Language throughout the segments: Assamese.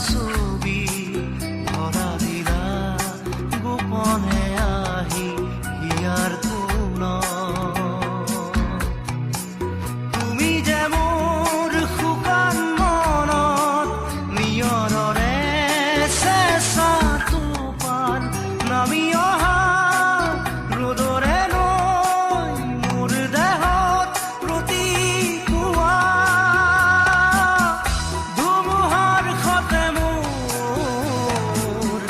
ছবি ধৰা দিলা গোপনে আহি হিয়াৰ তুমি যে মোৰ শুকান মনত নিয়ৰৰে চেঁচা টোপাল নামি অহা ৰ'দৰে নৈ মোৰ দেহত প্ৰতিপুৱা ধুমুহাৰ সতে মোৰ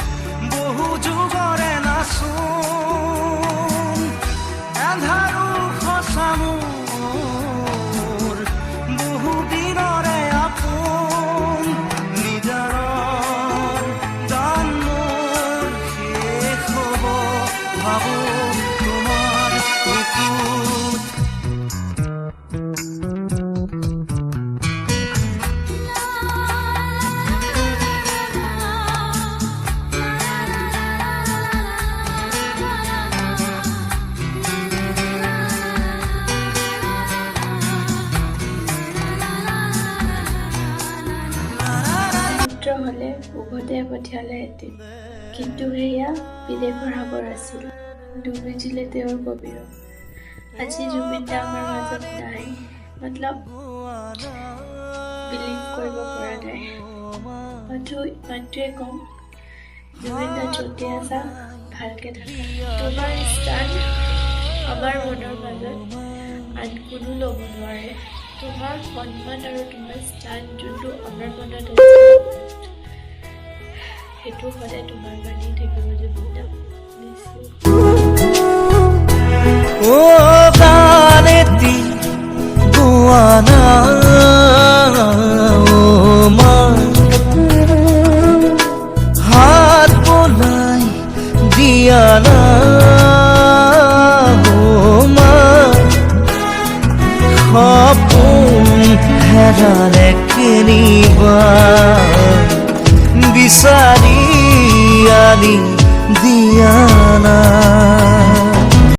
বহু যুগৰে নাচোন এন্ধাৰো সঁচা মোৰ বহু দিনৰে আপোন নিজাৰৰ গান মোৰ শেষ হ'ব ভাবো তোমাৰ বুকুত পুত্ৰ হলে উভতে পঠিয়ালে এটি কিন্তু সেয়া বিদেশৰ সাগৰ আছিল ডুবি দিলে তেওঁৰ কবিৰ আজি জুবিন দা আমাৰ মাজত নাই মতলব বিলিভ কৰিব পৰা নাই মাথো ইমানটোৱে কম জুবিন দা য'তে আছা ভালকে থাকা তোমাৰ স্থান আমাৰ মনৰ মাজত আন কোনো ল'ব নোৱাৰে তোমাৰ সন্মান আৰু তোমাৰ স্থান যোনটো আমাৰ মনত আছে সেইটো সদায় তোমাৰ কাৰণেই থাকিব জুবিন দা ও গানেতি গোৱানা ও মা হাত বলাই দিয়া না ও মা সপোন হেৰালে কেনিবা বিচাৰি আনি দিয়া না